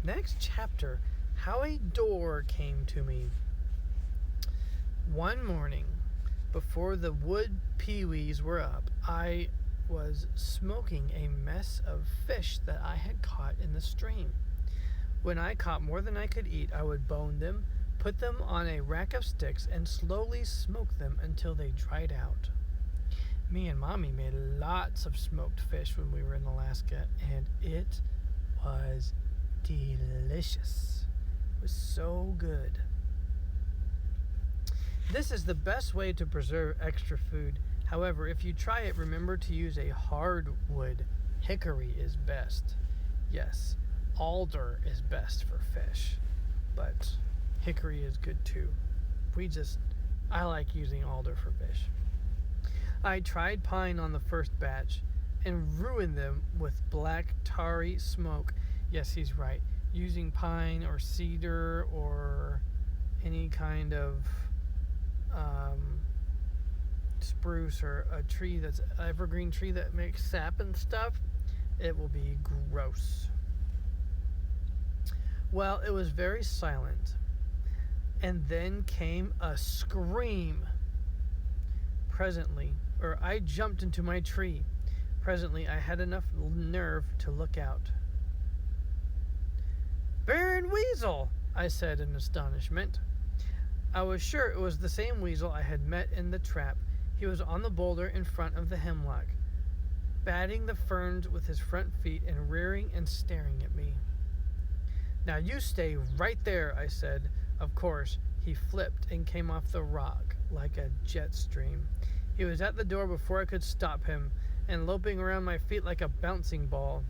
Next chapter, how a door came to me. One morning, before the wood peewees were up, I was smoking a mess of fish that I had caught in the stream. When I caught more than I could eat, I would bone them, put them on a rack of sticks, and slowly smoke them until they dried out. Me and Mommy made lots of smoked fish when we were in Alaska, and it was delicious. It was so good. This is the best way to preserve extra food. However, if you try it, remember to use a hard wood. Hickory is best. Yes, alder is best for fish, but hickory is good too. I like using alder for fish. I tried pine on the first batch and ruined them with black tarry smoke. Yes, he's right. Using pine or cedar or any kind of spruce or a tree that's an evergreen tree that makes sap and stuff, it will be gross. Well, it was very silent, and then came a scream. I jumped into my tree. Presently, I had enough nerve to look out. "Baron Weasel!" I said in astonishment. I was sure it was the same weasel I had met in the trap. He was on the boulder in front of the hemlock, batting the ferns with his front feet and rearing and staring at me. "Now you stay right there," I said. Of course, he flipped and came off the rock like a jet stream. He was at the door before I could stop him, and loping around my feet like a bouncing ball.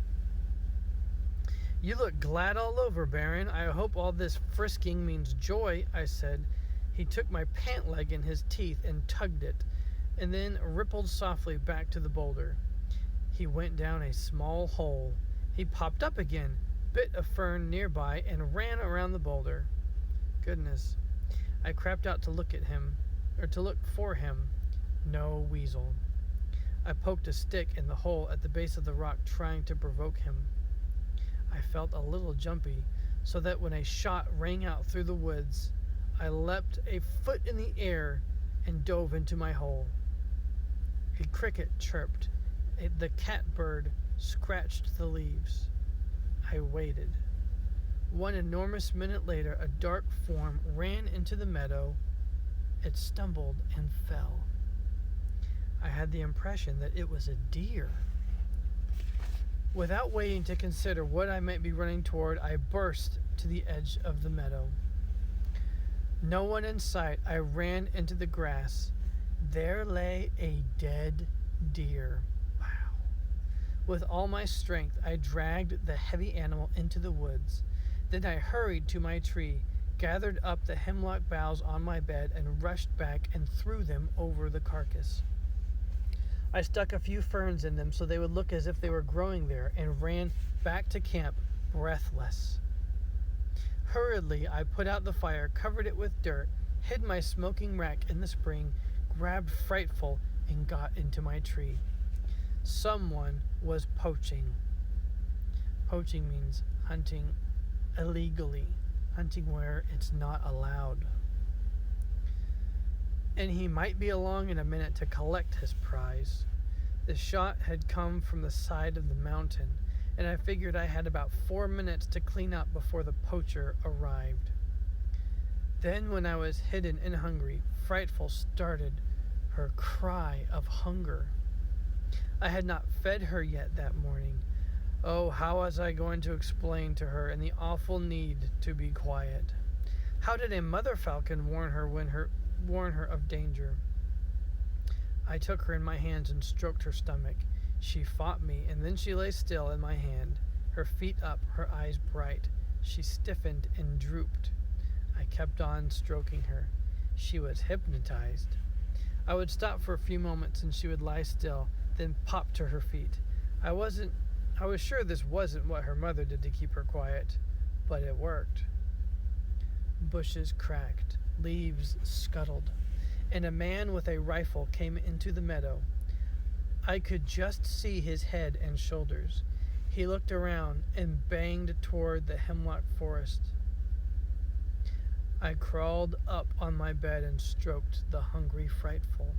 "You look glad all over, Baron. I hope all this frisking means joy," I said. He took my pant leg in his teeth and tugged it, and then rippled softly back to the boulder. He went down a small hole. He popped up again, bit a fern nearby, and ran around the boulder. Goodness. I crept out to look for him. No weasel. I poked a stick in the hole at the base of the rock, trying to provoke him. I felt a little jumpy, so that when a shot rang out through the woods, I leapt a foot in the air and dove into my hole. A cricket chirped. The catbird scratched the leaves. I waited. One enormous minute later, a dark form ran into the meadow. It stumbled and fell. I had the impression that it was a deer. Without waiting to consider what I might be running toward, I burst to the edge of the meadow. No one in sight, I ran into the grass. There lay a dead deer. Wow. With all my strength, I dragged the heavy animal into the woods. Then I hurried to my tree, gathered up the hemlock boughs on my bed, and rushed back and threw them over the carcass. I stuck a few ferns in them so they would look as if they were growing there, and ran back to camp, breathless. Hurriedly, I put out the fire, covered it with dirt, hid my smoking rack in the spring, grabbed Frightful, and got into my tree. Someone was poaching. Poaching means hunting illegally, hunting where it's not allowed. And he might be along in a minute to collect his prize. The shot had come from the side of the mountain, and I figured I had about 4 minutes to clean up before the poacher arrived. Then, when I was hidden and hungry, Frightful started her cry of hunger. I had not fed her yet that morning. Oh, how was I going to explain to her in the awful need to be quiet? How did a mother falcon warn her of danger? I took her in my hands and stroked her stomach. She fought me, and then she lay still in my hand, her feet up, her eyes bright. She stiffened and drooped. I kept on stroking her. She was hypnotized. I would stop for a few moments, and she would lie still, then pop to her feet. I was sure this wasn't what her mother did to keep her quiet, but it worked. Bushes cracked, leaves scuttled, and a man with a rifle came into the meadow. I could just see his head and shoulders. He looked around and banged toward the hemlock forest. I crawled up on my bed and stroked the hungry Frightful.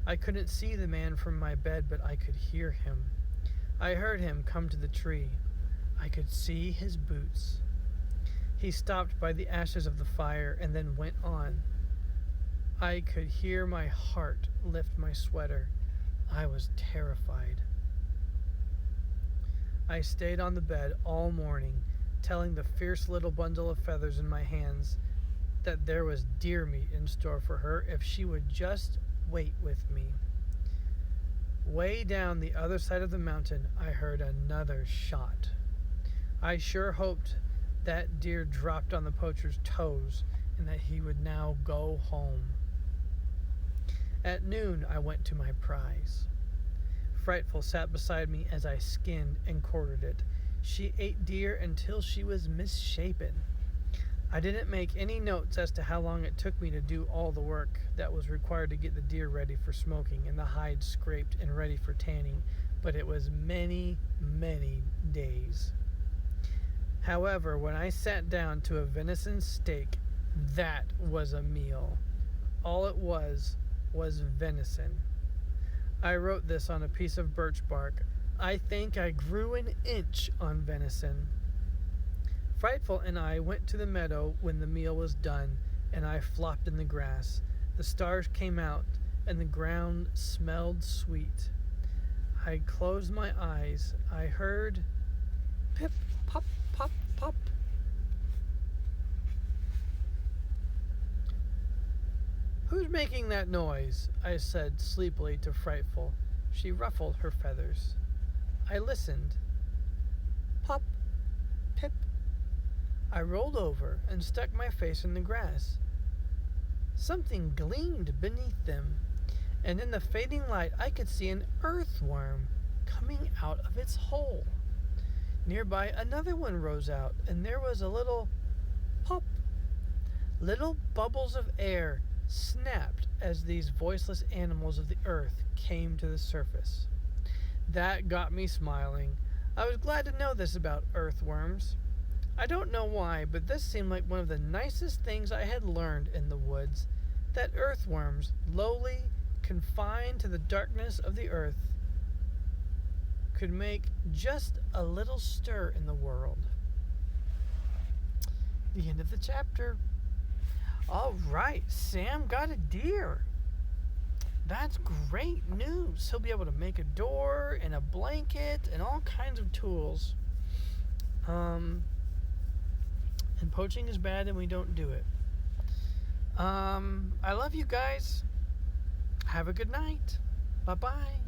I couldn't see the man from my bed, but I could hear him. I heard him come to the tree. I could see his boots. He stopped by the ashes of the fire and then went on. I could hear my heart lift my sweater. I was terrified. I stayed on the bed all morning, telling the fierce little bundle of feathers in my hands that there was deer meat in store for her if she would just wait with me. Way down the other side of the mountain, I heard another shot. I sure hoped that deer dropped on the poacher's toes and that he would now go home. At noon, I went to my prize. Frightful sat beside me as I skinned and quartered it. She ate deer until she was misshapen. I didn't make any notes as to how long it took me to do all the work that was required to get the deer ready for smoking and the hide scraped and ready for tanning, but it was many, many days. However, when I sat down to a venison steak, that was a meal. All it was venison. I wrote this on a piece of birch bark. I think I grew an inch on venison. Frightful and I went to the meadow when the meal was done, and I flopped in the grass. The stars came out, and the ground smelled sweet. I closed my eyes. I heard pip, pop, pop, pop. "Who's making that noise?" I said sleepily to Frightful. She ruffled her feathers. I listened. Pop, pip. I rolled over and stuck my face in the grass. Something gleamed beneath them, and in the fading light I could see an earthworm coming out of its hole. Nearby another one rose out, and there was a little pop. Little bubbles of air snapped as these voiceless animals of the earth came to the surface. That got me smiling. I was glad to know this about earthworms. I don't know why, but this seemed like one of the nicest things I had learned in the woods, that earthworms, lowly, confined to the darkness of the earth, could make just a little stir in the world. The end of the chapter. All right, Sam got a deer. That's great news. He'll be able to make a door and a blanket and all kinds of tools. And poaching is bad and we don't do it. I love you guys. Have a good night. Bye-bye.